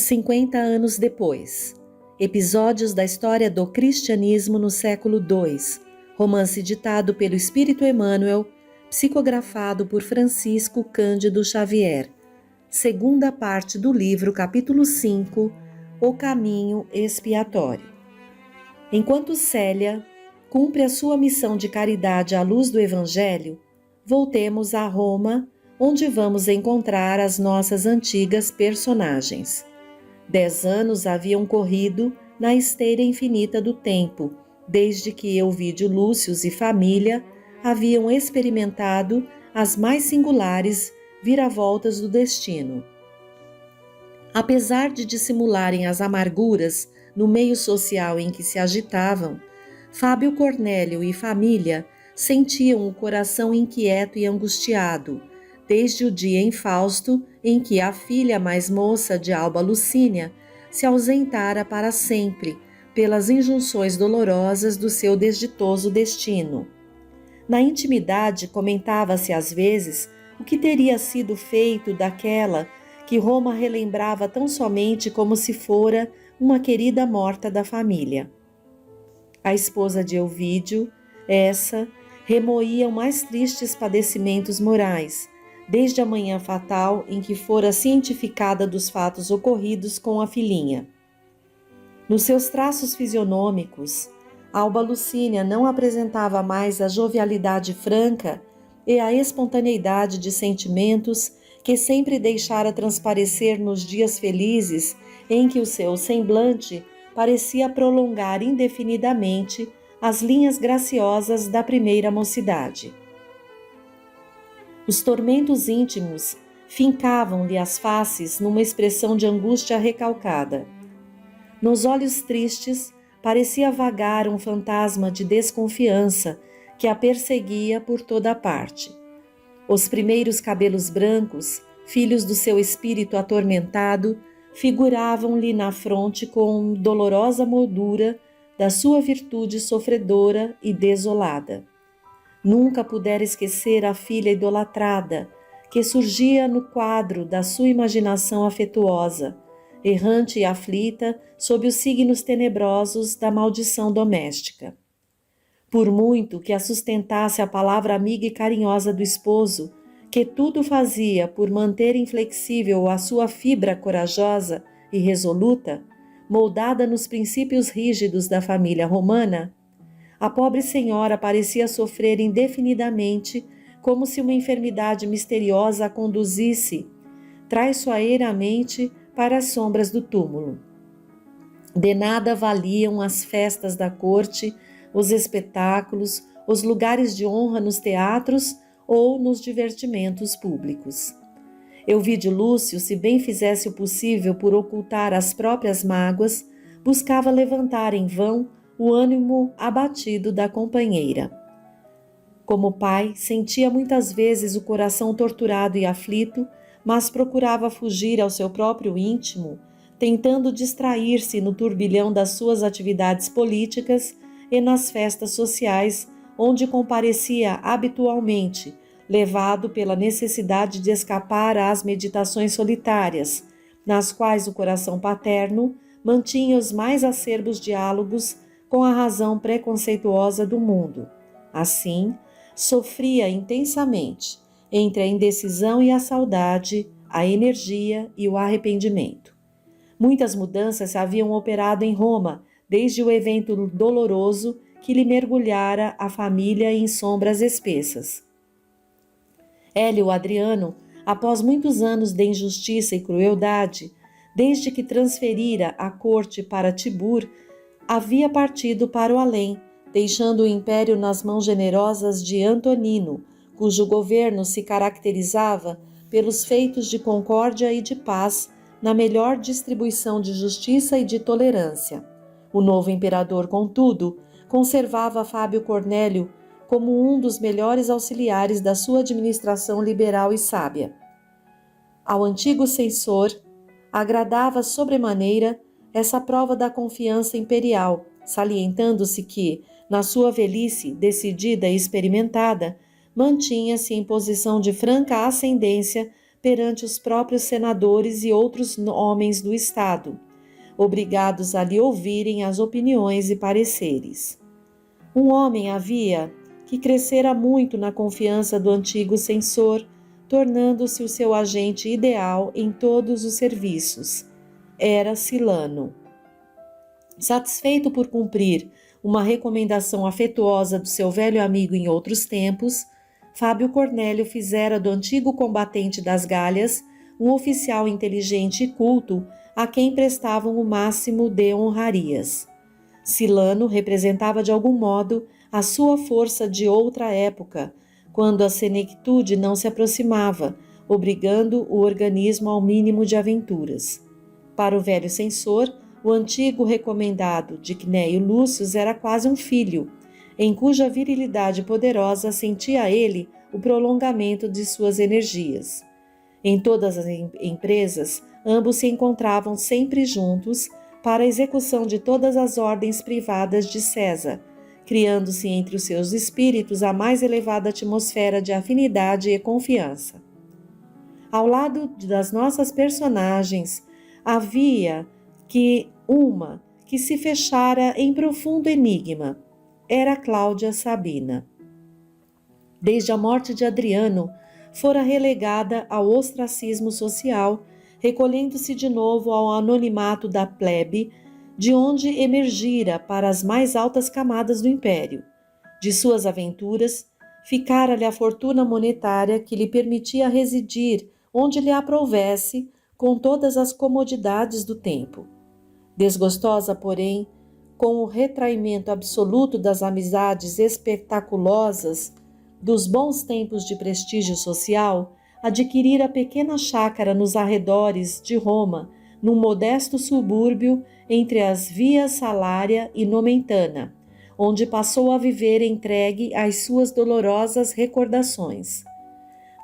50 anos depois. Episódios da história do cristianismo no século II. Romance ditado pelo Espírito Emmanuel, psicografado por Francisco Cândido Xavier. Segunda parte do livro, capítulo 5, O Caminho Expiatório. Enquanto Célia cumpre a sua missão de caridade à luz do Evangelho, voltemos a Roma, onde vamos encontrar as nossas antigas personagens. 10 anos haviam corrido na esteira infinita do tempo, desde que Elvídio Lúcio e família haviam experimentado as mais singulares viravoltas do destino. Apesar de dissimularem as amarguras no meio social em que se agitavam, Fábio Cornélio e família sentiam o coração inquieto e angustiado, desde o dia infausto em que a filha mais moça de Alba Lucínia se ausentara para sempre pelas injunções dolorosas do seu desditoso destino. Na intimidade comentava-se às vezes o que teria sido feito daquela que Roma relembrava tão somente como se fora uma querida morta da família. A esposa de Elvídio, essa, remoía os mais tristes padecimentos morais, desde a manhã fatal em que fora cientificada dos fatos ocorridos com a filhinha. Nos seus traços fisionômicos, Alba Lucínia não apresentava mais a jovialidade franca e a espontaneidade de sentimentos que sempre deixara transparecer nos dias felizes em que o seu semblante parecia prolongar indefinidamente as linhas graciosas da primeira mocidade. Os tormentos íntimos fincavam-lhe as faces numa expressão de angústia recalcada. Nos olhos tristes parecia vagar um fantasma de desconfiança que a perseguia por toda a parte. Os primeiros cabelos brancos, filhos do seu espírito atormentado, figuravam-lhe na fronte com dolorosa moldura da sua virtude sofredora e desolada. Nunca pudera esquecer a filha idolatrada, que surgia no quadro da sua imaginação afetuosa, errante e aflita sob os signos tenebrosos da maldição doméstica. Por muito que a sustentasse a palavra amiga e carinhosa do esposo, que tudo fazia por manter inflexível a sua fibra corajosa e resoluta, moldada nos princípios rígidos da família romana, a pobre senhora parecia sofrer indefinidamente, como se uma enfermidade misteriosa a conduzisse traiçoeiramente para as sombras do túmulo. De nada valiam as festas da corte, os espetáculos, os lugares de honra nos teatros ou nos divertimentos públicos. Elvídio Lúcio, se bem fizesse o possível por ocultar as próprias mágoas, buscava levantar em vão o ânimo abatido da companheira. Como pai, sentia muitas vezes o coração torturado e aflito, mas procurava fugir ao seu próprio íntimo, tentando distrair-se no turbilhão das suas atividades políticas e nas festas sociais, onde comparecia habitualmente, levado pela necessidade de escapar às meditações solitárias, nas quais o coração paterno mantinha os mais acerbos diálogos com a razão preconceituosa do mundo. Assim, sofria intensamente, entre a indecisão e a saudade, a energia e o arrependimento. Muitas mudanças se haviam operado em Roma, desde o evento doloroso que lhe mergulhara a família em sombras espessas. Hélio Adriano, após muitos anos de injustiça e crueldade, desde que transferira a corte para Tibur, havia partido para o além, deixando o império nas mãos generosas de Antonino, cujo governo se caracterizava pelos feitos de concórdia e de paz, na melhor distribuição de justiça e de tolerância. O novo imperador, contudo, conservava Fábio Cornélio como um dos melhores auxiliares da sua administração liberal e sábia. Ao antigo censor agradava sobremaneira essa prova da confiança imperial, salientando-se que, na sua velhice decidida e experimentada, mantinha-se em posição de franca ascendência perante os próprios senadores e outros homens do Estado, obrigados a lhe ouvirem as opiniões e pareceres. Um homem havia que crescera muito na confiança do antigo censor, tornando-se o seu agente ideal em todos os serviços. Era Silano. Satisfeito por cumprir uma recomendação afetuosa do seu velho amigo em outros tempos, Fábio Cornélio fizera do antigo combatente das Galhas um oficial inteligente e culto a quem prestavam o máximo de honrarias. Silano representava de algum modo a sua força de outra época, quando a senectude não se aproximava, obrigando o organismo ao mínimo de aventuras. Para o velho censor, o antigo recomendado de Cneio Lúcio era quase um filho, em cuja virilidade poderosa sentia ele o prolongamento de suas energias. Em todas as empresas, ambos se encontravam sempre juntos para a execução de todas as ordens privadas de César, criando-se entre os seus espíritos a mais elevada atmosfera de afinidade e confiança. Ao lado das nossas personagens, havia uma que se fechara em profundo enigma. Era Cláudia Sabina. Desde a morte de Adriano, fora relegada ao ostracismo social, recolhendo-se de novo ao anonimato da plebe, de onde emergira para as mais altas camadas do império. De suas aventuras, ficara-lhe a fortuna monetária que lhe permitia residir onde lhe aprouvesse, com todas as comodidades do tempo. Desgostosa, porém, com o retraimento absoluto das amizades espetaculosas dos bons tempos de prestígio social, adquirira pequena chácara nos arredores de Roma, num modesto subúrbio entre as vias Salária e Nomentana, onde passou a viver entregue às suas dolorosas recordações.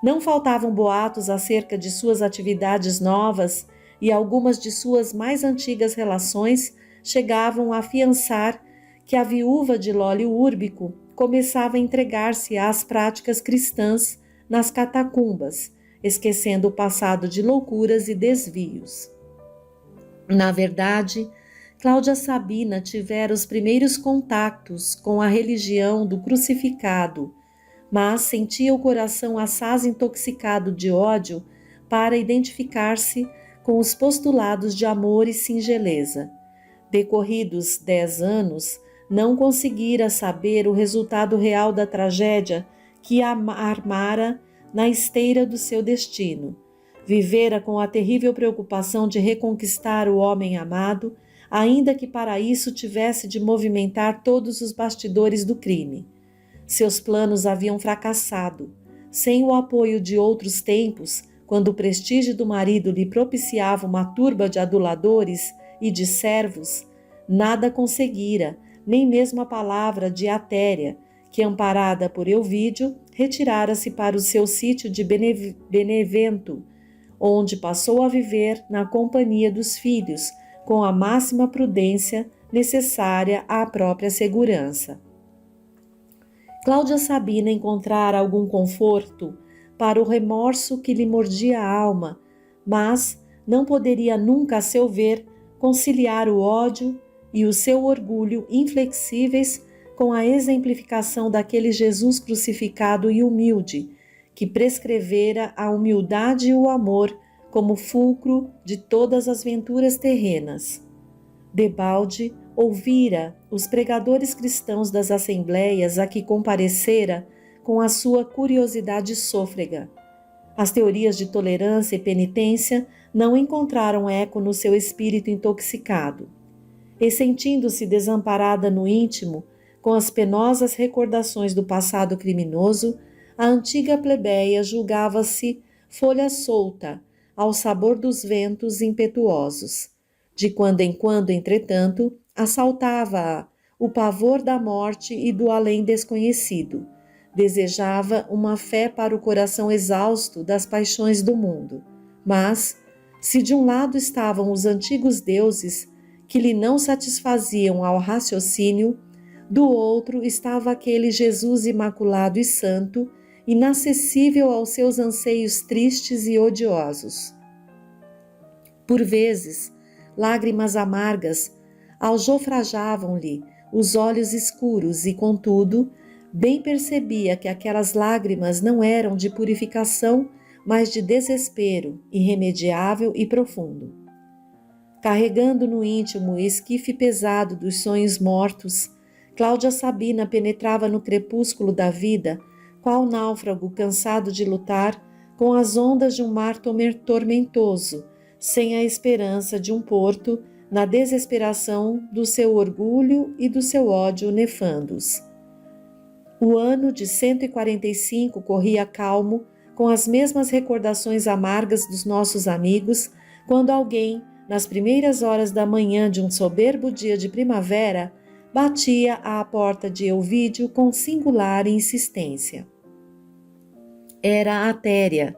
Não faltavam boatos acerca de suas atividades novas e algumas de suas mais antigas relações chegavam a afiançar que a viúva de Lólio Úrbico começava a entregar-se às práticas cristãs nas catacumbas, esquecendo o passado de loucuras e desvios. Na verdade, Cláudia Sabina tivera os primeiros contatos com a religião do crucificado, mas sentia o coração assaz intoxicado de ódio para identificar-se com os postulados de amor e singeleza. Decorridos 10 anos, não conseguira saber o resultado real da tragédia que a armara na esteira do seu destino. Vivera com a terrível preocupação de reconquistar o homem amado, ainda que para isso tivesse de movimentar todos os bastidores do crime. Seus planos haviam fracassado. Sem o apoio de outros tempos, quando o prestígio do marido lhe propiciava uma turba de aduladores e de servos, nada conseguira, nem mesmo a palavra de Atéria, que, amparada por Euvídio, retirara-se para o seu sítio de Benevento, onde passou a viver na companhia dos filhos, com a máxima prudência necessária à própria segurança. Cláudia Sabina encontrara algum conforto para o remorso que lhe mordia a alma, mas não poderia nunca, a seu ver, conciliar o ódio e o seu orgulho inflexíveis com a exemplificação daquele Jesus crucificado e humilde, que prescrevera a humildade e o amor como fulcro de todas as venturas terrenas. Debalde ouvira os pregadores cristãos das assembleias a que comparecera com a sua curiosidade sôfrega. As teorias de tolerância e penitência não encontraram eco no seu espírito intoxicado. E sentindo-se desamparada no íntimo, com as penosas recordações do passado criminoso, a antiga plebeia julgava-se folha solta, ao sabor dos ventos impetuosos. De quando em quando, entretanto, assaltava-a o pavor da morte e do além desconhecido. Desejava uma fé para o coração exausto das paixões do mundo. Mas, se de um lado estavam os antigos deuses, que lhe não satisfaziam ao raciocínio, do outro estava aquele Jesus imaculado e santo, inacessível aos seus anseios tristes e odiosos. Por vezes, lágrimas amargas aljofrajavam-lhe os olhos escuros e, contudo, bem percebia que aquelas lágrimas não eram de purificação, mas de desespero irremediável e profundo. Carregando no íntimo o esquife pesado dos sonhos mortos, Cláudia Sabina penetrava no crepúsculo da vida, qual náufrago cansado de lutar com as ondas de um mar tormentoso, sem a esperança de um porto, na desesperação do seu orgulho e do seu ódio nefandos. O ano de 145 corria calmo, com as mesmas recordações amargas dos nossos amigos, quando alguém, nas primeiras horas da manhã de um soberbo dia de primavera, batia à porta de Elvídio com singular insistência. Era a Atéria,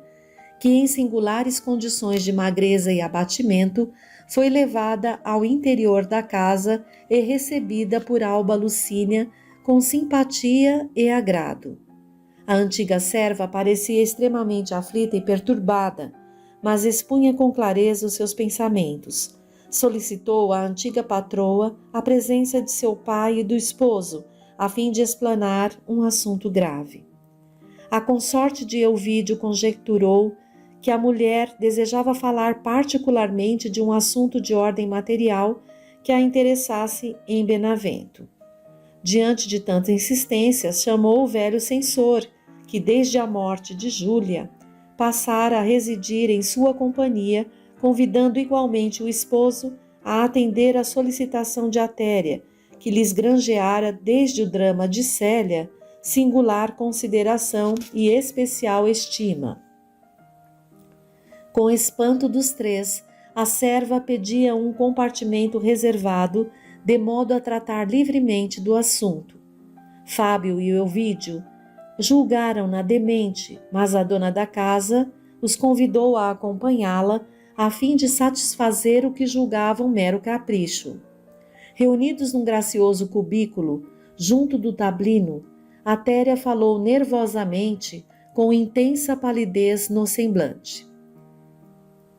que em singulares condições de magreza e abatimento foi levada ao interior da casa e recebida por Alba Lucínia com simpatia e agrado. A antiga serva parecia extremamente aflita e perturbada, mas expunha com clareza os seus pensamentos. Solicitou à antiga patroa a presença de seu pai e do esposo, a fim de explanar um assunto grave. A consorte de Elvídio conjecturou que a mulher desejava falar particularmente de um assunto de ordem material que a interessasse em Benavento. Diante de tanta insistência, chamou o velho censor, que desde a morte de Júlia passara a residir em sua companhia, convidando igualmente o esposo a atender à solicitação de Atéria, que lhes granjeara desde o drama de Célia singular consideração e especial estima. Com espanto dos três, a serva pedia um compartimento reservado, de modo a tratar livremente do assunto. Fábio e Elvídio julgaram-na demente, mas a dona da casa os convidou a acompanhá-la, a fim de satisfazer o que julgavam mero capricho. Reunidos num gracioso cubículo, junto do tablino, Atéria falou nervosamente, com intensa palidez no semblante.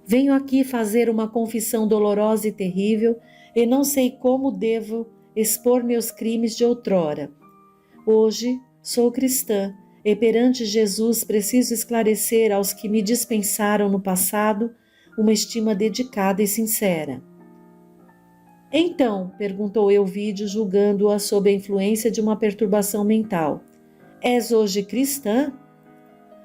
Venho aqui fazer uma confissão dolorosa e terrível, e não sei como devo expor meus crimes de outrora. Hoje sou cristã, e perante Jesus preciso esclarecer aos que me dispensaram no passado uma estima dedicada e sincera. Então, perguntou Elvídio, julgando-a sob a influência de uma perturbação mental, és hoje cristã?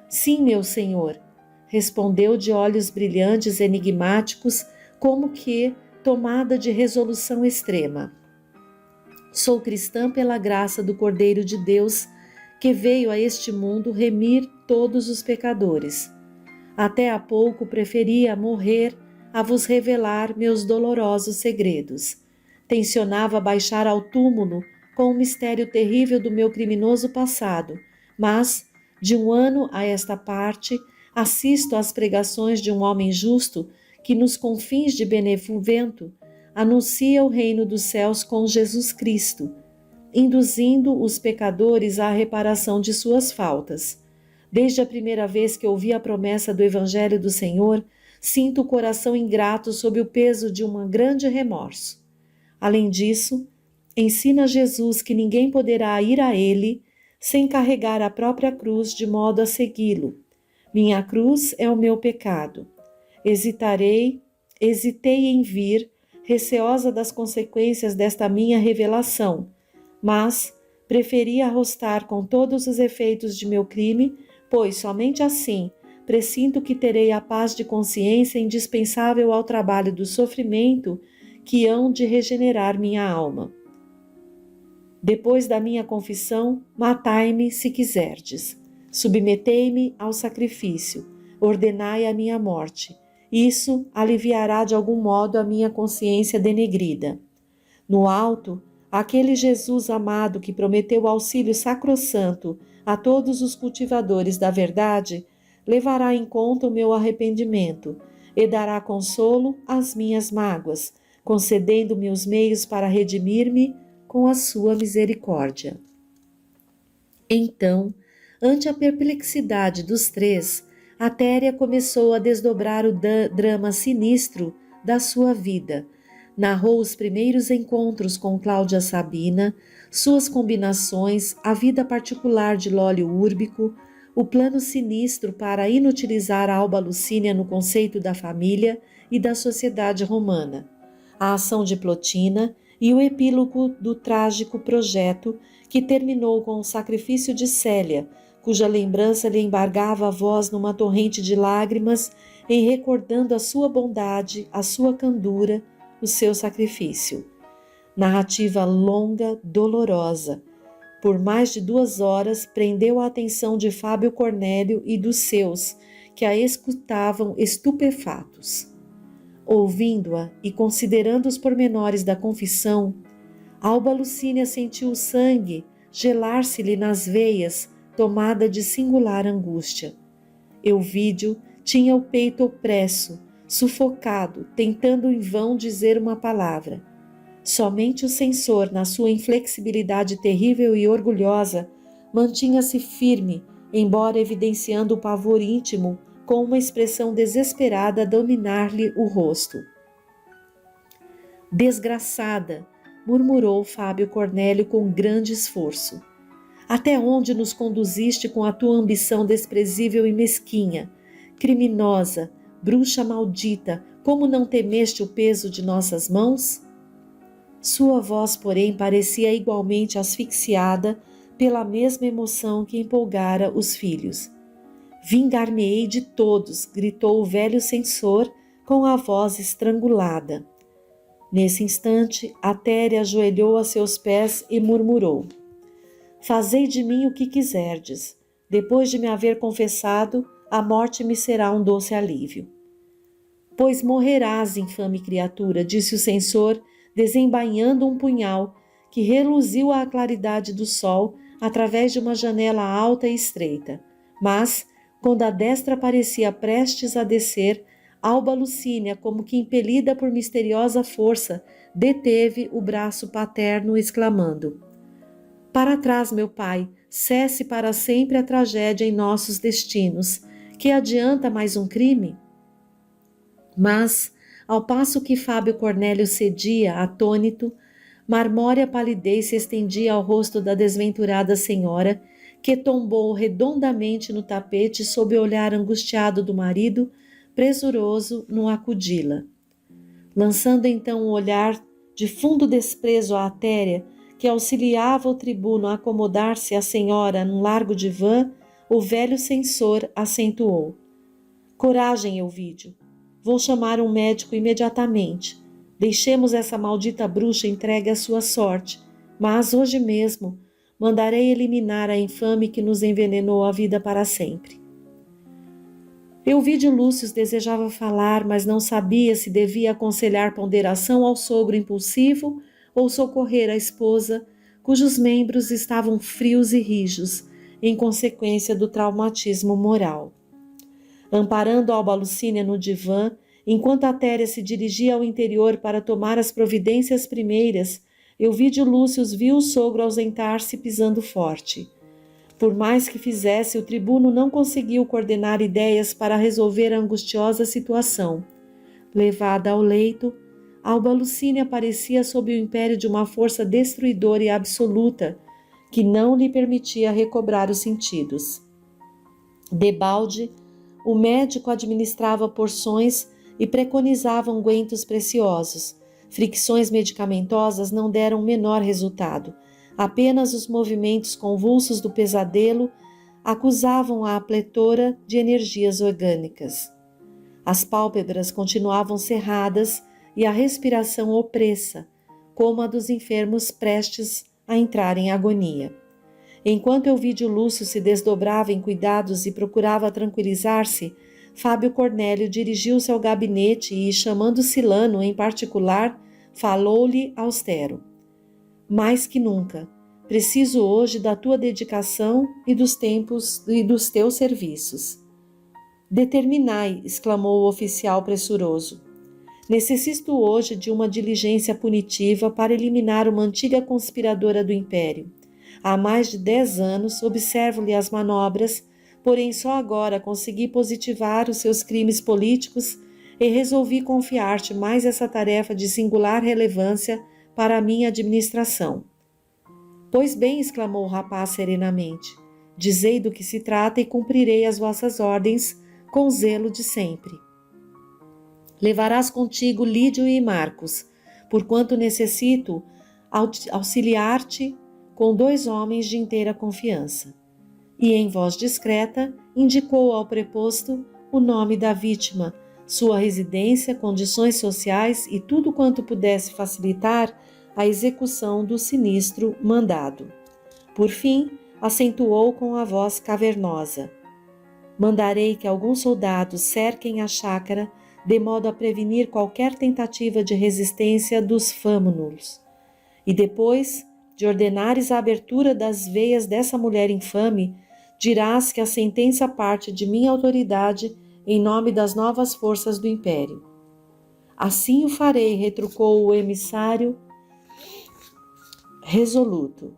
Sim, meu senhor, respondeu de olhos brilhantes, enigmáticos, como que tomada de resolução extrema. Sou cristã pela graça do Cordeiro de Deus, que veio a este mundo remir todos os pecadores. Até há pouco preferia morrer a vos revelar meus dolorosos segredos. Tencionava baixar ao túmulo com o mistério terrível do meu criminoso passado, mas, de um ano a esta parte, assisto às pregações de um homem justo que, nos confins de Benevento, anuncia o reino dos céus com Jesus Cristo, induzindo os pecadores à reparação de suas faltas. Desde a primeira vez que ouvi a promessa do Evangelho do Senhor, sinto o coração ingrato sob o peso de um grande remorso. Além disso, ensina Jesus que ninguém poderá ir a Ele sem carregar a própria cruz de modo a segui-lo. Minha cruz é o meu pecado. Hesitei em vir, receosa das consequências desta minha revelação, mas preferi arrostar com todos os efeitos de meu crime, pois somente assim presinto que terei a paz de consciência indispensável ao trabalho do sofrimento que hão de regenerar minha alma. Depois da minha confissão, matai-me se quiserdes. Submetei-me ao sacrifício, ordenai a minha morte. Isso aliviará de algum modo a minha consciência denegrida. No alto, aquele Jesus amado que prometeu auxílio sacrossanto a todos os cultivadores da verdade, levará em conta o meu arrependimento e dará consolo às minhas mágoas, concedendo-me os meios para redimir-me com a sua misericórdia. Então, Ante a perplexidade dos três, Atéria começou a desdobrar o drama sinistro da sua vida. Narrou os primeiros encontros com Cláudia Sabina, suas combinações, a vida particular de Lólio Úrbico, o plano sinistro para inutilizar a Alba Lucínia no conceito da família e da sociedade romana, a ação de Plotina e o epílogo do trágico projeto que terminou com o sacrifício de Célia, cuja lembrança lhe embargava a voz numa torrente de lágrimas em recordando a sua bondade, a sua candura, o seu sacrifício. Narrativa longa, dolorosa. Por mais de 2 horas, prendeu a atenção de Fábio Cornélio e dos seus, que a escutavam estupefatos. Ouvindo-a e considerando os pormenores da confissão, Alba Lucínia sentiu o sangue gelar-se-lhe nas veias, tomada de singular angústia. Euvídio tinha o peito opresso, sufocado, tentando em vão dizer uma palavra. Somente o censor, na sua inflexibilidade terrível e orgulhosa, mantinha-se firme, embora evidenciando o pavor íntimo, com uma expressão desesperada a dominar-lhe o rosto. Desgraçada, murmurou Fábio Cornélio com grande esforço. Até onde nos conduziste com a tua ambição desprezível e mesquinha? Criminosa, bruxa maldita, como não temeste o peso de nossas mãos? Sua voz, porém, parecia igualmente asfixiada pela mesma emoção que empolgara os filhos. Vingar-me-ei de todos, gritou o velho censor com a voz estrangulada. Nesse instante, Atéria ajoelhou a seus pés e murmurou: Fazei de mim o que quiserdes. Depois de me haver confessado, a morte me será um doce alívio. Pois morrerás, infame criatura, disse o censor, desembainhando um punhal que reluziu à claridade do sol através de uma janela alta e estreita. Mas, quando a destra parecia prestes a descer, Alba Lucínia, como que impelida por misteriosa força, deteve o braço paterno, exclamando: Para trás, meu pai, cesse para sempre a tragédia em nossos destinos. Que adianta mais um crime? Mas, ao passo que Fábio Cornélio cedia, atônito, marmórea palidez se estendia ao rosto da desventurada senhora, que tombou redondamente no tapete sob o olhar angustiado do marido, presuroso no acudi-la. Lançando então um olhar de fundo desprezo à Atéria, que auxiliava o tribuno a acomodar-se à senhora num largo divã, o velho censor acentuou: Coragem, Euvídio. Vou chamar um médico imediatamente. Deixemos essa maldita bruxa entregue à sua sorte, mas hoje mesmo mandarei eliminar a infame que nos envenenou a vida para sempre. Euvídio Lúcio desejava falar, mas não sabia se devia aconselhar ponderação ao sogro impulsivo ou socorrer a esposa, cujos membros estavam frios e rijos, em consequência do traumatismo moral. Amparando Alba Lucínia no divã, enquanto Atéria se dirigia ao interior para tomar as providências primeiras, Euvídio Lúcio viu o sogro ausentar-se pisando forte. Por mais que fizesse, o tribuno não conseguiu coordenar ideias para resolver a angustiosa situação. Levada ao leito, Alba Lucínia parecia sob o império de uma força destruidora e absoluta, que não lhe permitia recobrar os sentidos. Debalde, o médico administrava porções e preconizava ungüentos preciosos. Fricções medicamentosas não deram menor resultado. Apenas os movimentos convulsos do pesadelo acusavam a pletora de energias orgânicas. As pálpebras continuavam cerradas e a respiração opressa, como a dos enfermos prestes a entrar em agonia. Enquanto Euvídio Lúcio se desdobrava em cuidados e procurava tranquilizar-se, Fábio Cornélio dirigiu-se ao gabinete e, chamando Silano em particular, falou-lhe austero: Mais que nunca, preciso hoje da tua dedicação e dos teus serviços. Determinai, exclamou o oficial pressuroso. Necessito hoje de uma diligência punitiva para eliminar uma antiga conspiradora do império. Há mais de 10 anos observo-lhe as manobras, porém só agora consegui positivar os seus crimes políticos e resolvi confiar-te mais essa tarefa de singular relevância para a minha administração. Pois bem, exclamou o rapaz serenamente, dizei do que se trata e cumprirei as vossas ordens com zelo de sempre. Levarás contigo Lídio e Marcos, porquanto necessito auxiliar-te com 2 homens de inteira confiança. E em voz discreta indicou ao preposto o nome da vítima, sua residência, condições sociais e tudo quanto pudesse facilitar a execução do sinistro mandado. Por fim, acentuou com a voz cavernosa: mandarei que alguns soldados cerquem a chácara de modo a prevenir qualquer tentativa de resistência dos fâmulos. E depois de ordenares a abertura das veias dessa mulher infame, dirás que a sentença parte de minha autoridade em nome das novas forças do império. Assim o farei, retrucou o emissário resoluto.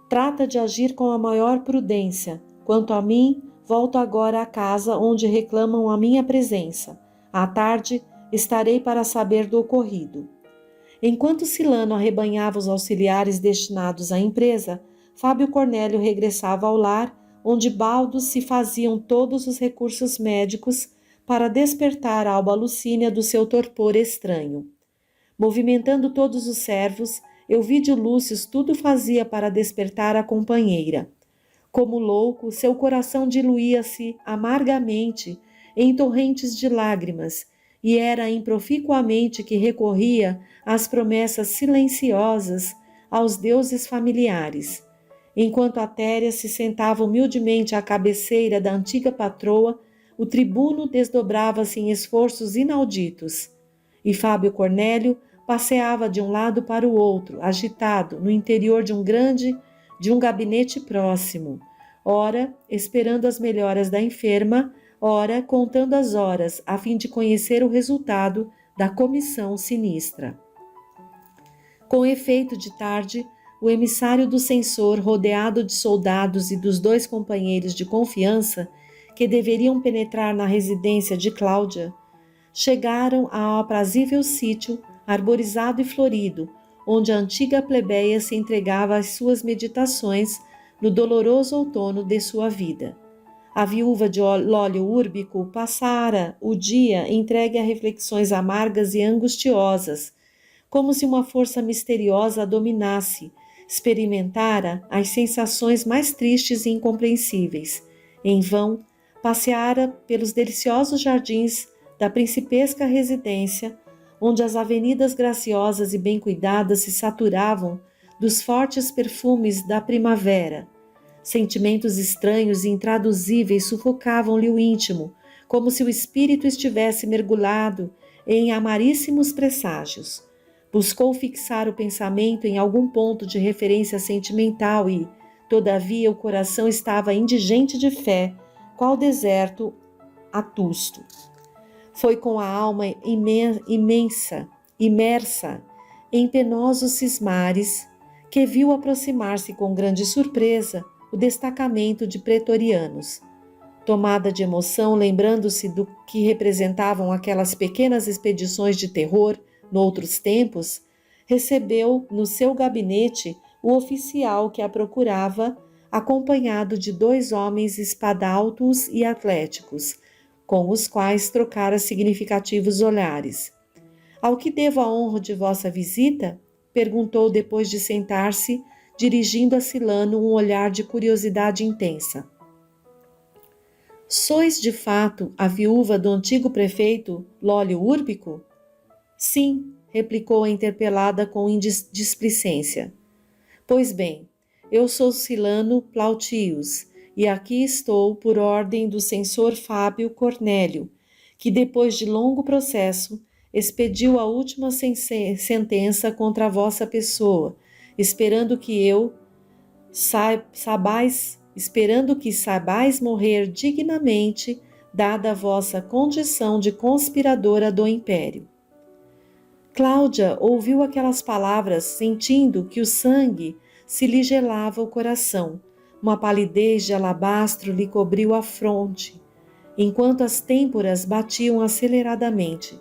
Trata de agir com a maior prudência. Quanto a mim, volto agora à casa onde reclamam a minha presença. À tarde, estarei para saber do ocorrido. Enquanto Silano arrebanhava os auxiliares destinados à empresa, Fábio Cornélio regressava ao lar, onde baldos se faziam todos os recursos médicos para despertar a Alba Lucínia do seu torpor estranho. Movimentando todos os servos, Elvídio Lúcio tudo fazia para despertar a companheira. Como louco, seu coração diluía-se amargamente em torrentes de lágrimas, e era improficuamente que recorria às promessas silenciosas aos deuses familiares. Enquanto Atéria se sentava humildemente à cabeceira da antiga patroa, o tribuno desdobrava-se em esforços inauditos, e Fábio Cornélio passeava de um lado para o outro, agitado, no interior de um gabinete próximo, ora esperando as melhoras da enferma, ora contando as horas, a fim de conhecer o resultado da comissão sinistra. Com efeito de tarde, o emissário do censor, rodeado de soldados e dos 2 companheiros de confiança, que deveriam penetrar na residência de Cláudia, chegaram ao aprazível sítio, arborizado e florido, onde a antiga plebeia se entregava às suas meditações no doloroso outono de sua vida. A viúva de Lólio Úrbico passara o dia entregue a reflexões amargas e angustiosas, como se uma força misteriosa a dominasse, experimentara as sensações mais tristes e incompreensíveis. Em vão, passeara pelos deliciosos jardins da principesca residência, onde as avenidas graciosas e bem cuidadas se saturavam dos fortes perfumes da primavera. Sentimentos estranhos e intraduzíveis sufocavam-lhe o íntimo, como se o espírito estivesse mergulhado em amaríssimos presságios. Buscou fixar o pensamento em algum ponto de referência sentimental e, todavia, o coração estava indigente de fé, qual deserto atusto. Foi com a alma imersa em penosos cismares, que viu aproximar-se com grande surpresa o destacamento de pretorianos. Tomada de emoção, lembrando-se do que representavam aquelas pequenas expedições de terror noutros tempos, recebeu no seu gabinete o oficial que a procurava, acompanhado de 2 homens espadaltos e atléticos, com os quais trocara significativos olhares. Ao que devo a honra de vossa visita? Perguntou depois de sentar-se, dirigindo a Silano um olhar de curiosidade intensa. Sois, de fato, a viúva do antigo prefeito Lólio Úrbico? Sim, replicou a interpelada com displicência. Pois bem, eu sou Silano Plautius, e aqui estou por ordem do censor Fábio Cornélio, que depois de longo processo expediu a última sentença contra a vossa pessoa, esperando que saibais morrer dignamente, dada a vossa condição de conspiradora do império. Cláudia ouviu aquelas palavras, sentindo que o sangue se lhe gelava o coração, uma palidez de alabastro lhe cobriu a fronte, enquanto as têmporas batiam aceleradamente.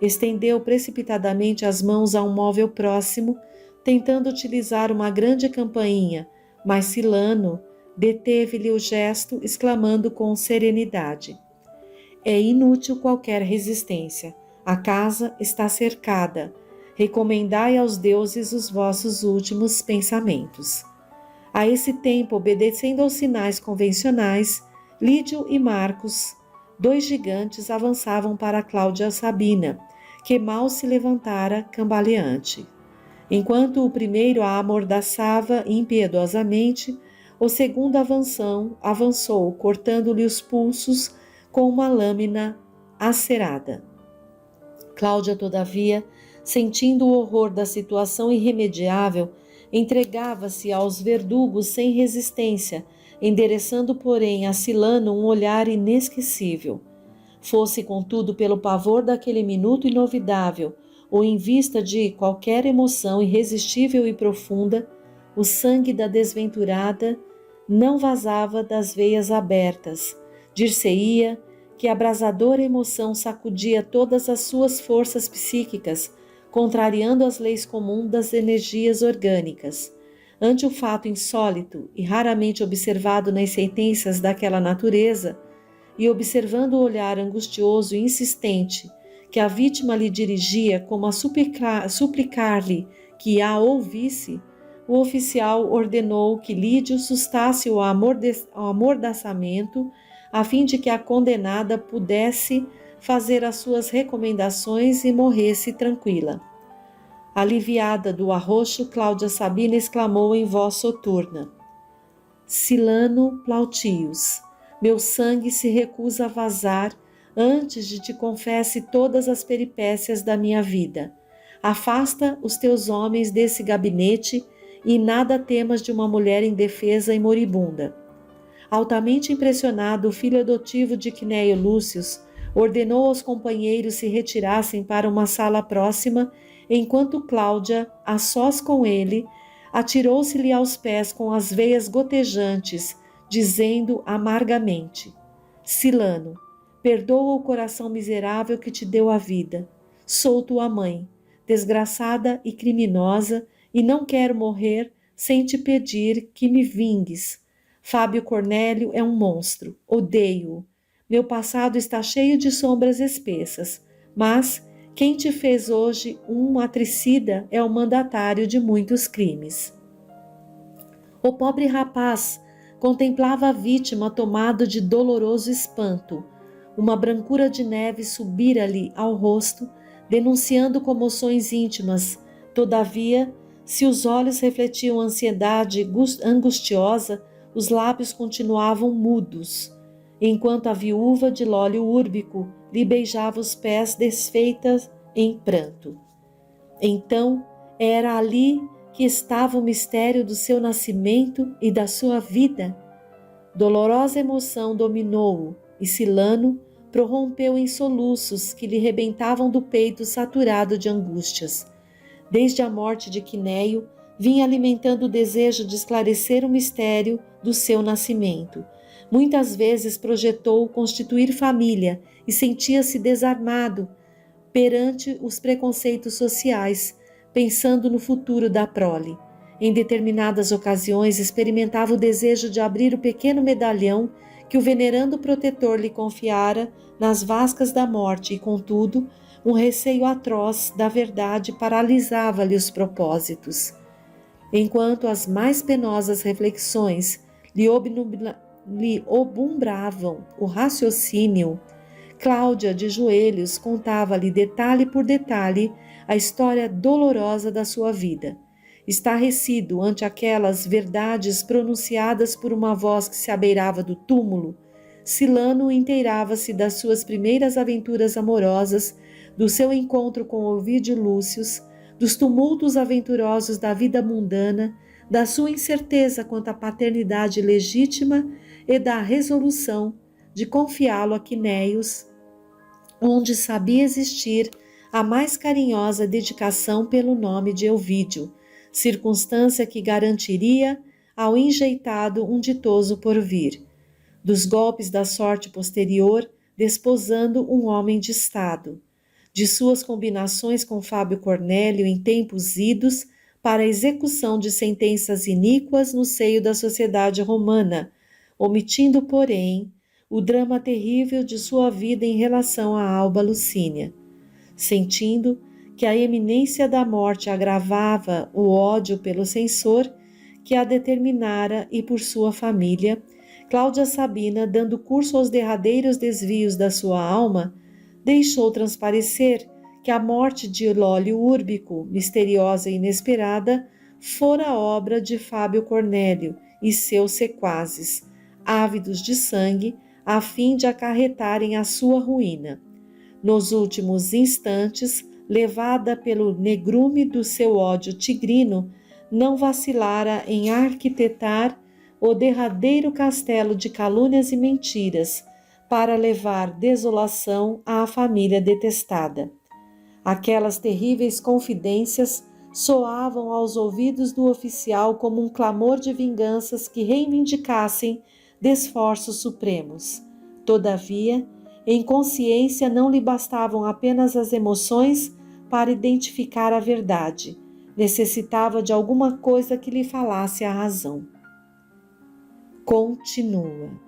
Estendeu precipitadamente as mãos a um móvel próximo, tentando utilizar uma grande campainha, mas Silano deteve-lhe o gesto, exclamando com serenidade: é inútil qualquer resistência. A casa está cercada. Recomendai aos deuses os vossos últimos pensamentos. A esse tempo, obedecendo aos sinais convencionais, Lídio e Marcos, dois gigantes, avançavam para Cláudia Sabina, que mal se levantara cambaleante. Enquanto o primeiro a amordaçava impiedosamente, o segundo avançou, cortando-lhe os pulsos com uma lâmina acerada. Cláudia, todavia, sentindo o horror da situação irremediável, entregava-se aos verdugos sem resistência, endereçando, porém, a Silano um olhar inesquecível. Fosse, contudo, pelo pavor daquele minuto inovidável, ou em vista de qualquer emoção irresistível e profunda, o sangue da desventurada não vazava das veias abertas. Dir-se-ia que a abrasadora emoção sacudia todas as suas forças psíquicas, contrariando as leis comuns das energias orgânicas. Ante o fato insólito e raramente observado nas sentenças daquela natureza, e observando o olhar angustioso e insistente que a vítima lhe dirigia como a suplicar-lhe que a ouvisse, o oficial ordenou que Lídio sustasse o amordaçamento a fim de que a condenada pudesse fazer as suas recomendações e morresse tranquila. Aliviada do arroxo, Cláudia Sabina exclamou em voz soturna: Silano Plautius, meu sangue se recusa a vazar antes de te confesse todas as peripécias da minha vida. Afasta os teus homens desse gabinete e nada temas de uma mulher indefesa e moribunda. Altamente impressionado, o filho adotivo de Quinéio Lúcius ordenou aos companheiros se retirassem para uma sala próxima, enquanto Cláudia, a sós com ele, atirou-se-lhe aos pés com as veias gotejantes, dizendo amargamente: Silano, perdoa o coração miserável que te deu a vida. Sou tua mãe, desgraçada e criminosa, e não quero morrer sem te pedir que me vingues. Fábio Cornélio é um monstro, odeio-o. Meu passado está cheio de sombras espessas, mas quem te fez hoje um atricida é o mandatário de muitos crimes. O pobre rapaz contemplava a vítima tomado de doloroso espanto. Uma brancura de neve subira-lhe ao rosto, denunciando comoções íntimas. Todavia, se os olhos refletiam ansiedade angustiosa, os lábios continuavam mudos, enquanto a viúva de Lólio Úrbico lhe beijava os pés desfeitas em pranto. Então, era ali que estava o mistério do seu nascimento e da sua vida. Dolorosa emoção dominou-o e Silano prorrompeu em soluços que lhe rebentavam do peito saturado de angústias. Desde a morte de Quinéio, vinha alimentando o desejo de esclarecer o mistério do seu nascimento. Muitas vezes projetou constituir família e sentia-se desarmado perante os preconceitos sociais, pensando no futuro da prole. Em determinadas ocasiões, experimentava o desejo de abrir o pequeno medalhão que o venerando protetor lhe confiara nas vascas da morte e, contudo, um receio atroz da verdade paralisava-lhe os propósitos. Enquanto as mais penosas reflexões lhe obumbravam o raciocínio, Cláudia, de joelhos, contava-lhe detalhe por detalhe a história dolorosa da sua vida. Estarrecido ante aquelas verdades pronunciadas por uma voz que se abeirava do túmulo, Silano inteirava-se das suas primeiras aventuras amorosas, do seu encontro com Ovídio Lúcius, dos tumultos aventurosos da vida mundana, da sua incerteza quanto à paternidade legítima e da resolução de confiá-lo a Quinéios, onde sabia existir a mais carinhosa dedicação pelo nome de Ovídio. circunstância que garantiria ao enjeitado um ditoso porvir, dos golpes da sorte posterior, desposando um homem de Estado, de suas combinações com Fábio Cornélio em tempos idos para a execução de sentenças iníquas no seio da sociedade romana, omitindo, porém, o drama terrível de sua vida em relação a Alba Lucínia. Sentindo que a eminência da morte agravava o ódio pelo censor que a determinara e por sua família, Cláudia Sabina, dando curso aos derradeiros desvios da sua alma, deixou transparecer que a morte de Lólio Úrbico, misteriosa e inesperada, fora obra de Fábio Cornélio e seus sequazes, ávidos de sangue, a fim de acarretarem a sua ruína. Nos últimos instantes, levada pelo negrume do seu ódio tigrino, não vacilara em arquitetar o derradeiro castelo de calúnias e mentiras, para levar desolação à família detestada. Aquelas terríveis confidências soavam aos ouvidos do oficial como um clamor de vinganças que reivindicassem desforços supremos. Todavia, em consciência não lhe bastavam apenas as emoções para identificar a verdade. Necessitava de alguma coisa que lhe falasse a razão. Continua.